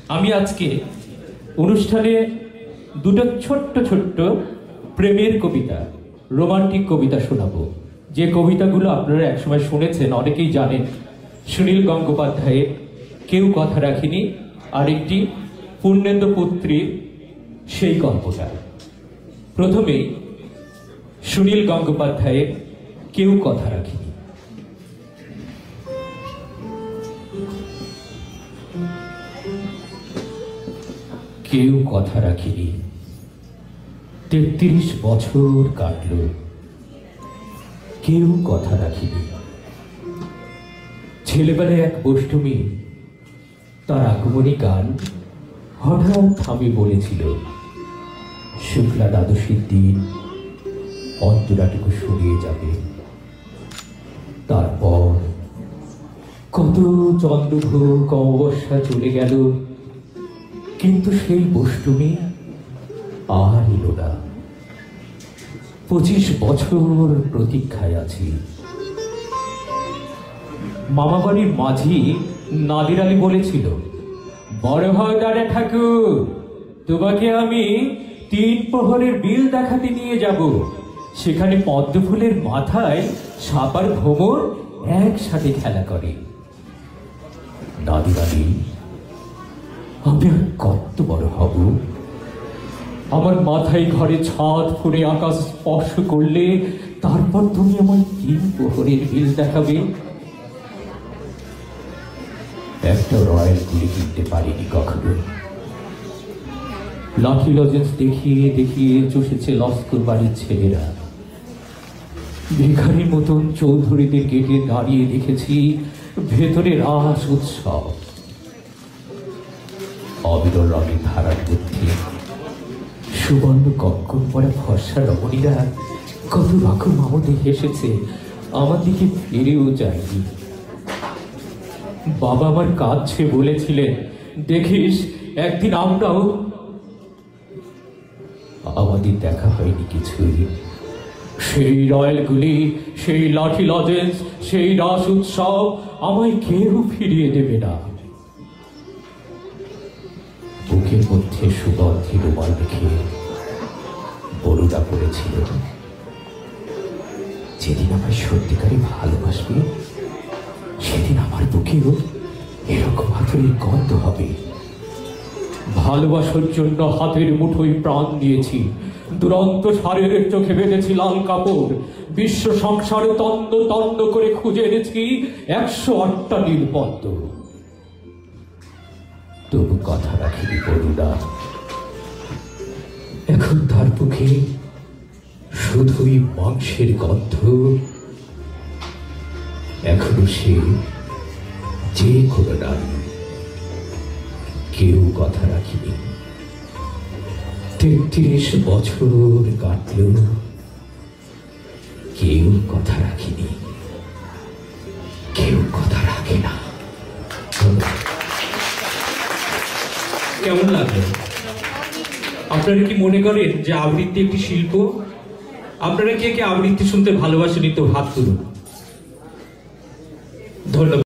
আমি আজকে অনুষ্ঠানে দুটো ছোট্ট ছোট্ট প্রেমের কবিতা, রোমান্টিক কবিতা শোনাবো। যে কবিতাগুলো আপনারা একসময় শুনেছেন, অনেকেই জানেন। সুনীল গঙ্গোপাধ্যায়ের কেউ কথা রাখিনি, আরেকটি পূর্ণেন্দু পুত্রীর সেই গল্পটা। প্রথমেই সুনীল গঙ্গোপাধ্যায়ের কেউ কথা রাখিনি। কেউ কথা রাখিনি, ৩৩ বছর কাটল, কেউ কথা রাখিনি। ছেলেবেলায় এক বৈষ্ণবী তার আগমনী গান হঠাৎ থামে বলেছিল, শুক্লা দ্বাদশীর দিন অন্তরাটুকু সরিয়ে যাবে। তারপর কত চন্দ্রভোগ অমাবস্যা চলে গেল, কিন্তু সেই বৈষ্ণবী আর এলো না। 25 বছর প্রতীক্ষায় আছি। মামাবাড়ির মাঝি নাদির আলী বলেছিল, বড় হয় দাদা ঠাকুর, তোমাকে আমি 3 প্রহরের বিল দেখাতে নিয়ে যাব। সেখানে পদ্ম ফুলের মাথায় সাপ আর ভ্রমর একসাথে খেলা করে। নাদির আলী, আমি আর কত বড় হব? আমার মাথায় ঘরে ছাদ ফুরে আকাশ স্পর্শ করলে তারপর তুমি আমার 3 প্রহরের বিল দেখাবে। একটা রয়্যাল গুলি কিনতে পারিনি কখনো। লাঠি লজেন্স দেখিয়ে দেখিয়ে চষেছে লস্কর বাড়ির ছেলেরা। ভিখারির মতন চৌধুরীদের গেটে দাঁড়িয়ে দেখেছি ভেতরে রাস উৎসব। অবিরল রঙের ধারার মধ্যে সুবর্ণ কঙ্কন পরা ফর্সা রমণীরা কত রকম আমাদের হেসেছে, আমার দিকে ফিরেও যায়নি। বাবা আমার কাঁদছে বলেছিলেন, দেখিস একদিন আমরাও। আমাদের দেখা হয়নি কিছুই। সেই রয়্যালগুলি, সেই লাঠি লজেন্স, সেই রাস উৎসব আমায় কেউ ফিরিয়ে দেবে না। বুকের মধ্যে সুগন্ধি রুমাল রেখে বরুদা পড়েছিল, যেদিন আমায় সত্যিকারে ভালোবাসবে সেদিন আমার বুকেও এরকম হাতের গন্ধ হবে। ভালোবাসার জন্য হাতের মুঠোয় প্রাণ দিয়েছি, দুরন্ত সারের চোখে বেঁধেছি লাল কাপড়। বিশ্ব সংসারে তন্দ তন্দ করে খুঁজে এনেছি 108টা নীলপদ্ম। তবু কথা রাখিনি বরুদা। এখন তার বুকে শুধুই মাংসের গন্ধ। এখনো সে যে কোনো নারী, কেউ কথা রাখিনি। 33 বছর কাটল, কেউ কথা রাখিনি। কেউ কথা রাখে না। কেমন লাগলো? আপনারা কি মনে করেন যে আবৃত্তি একটি শিল্প? আপনারা কে কে আবৃত্তি শুনতে ভালোবাসেন? তো হাত তুলুন। ধন্যবাদ।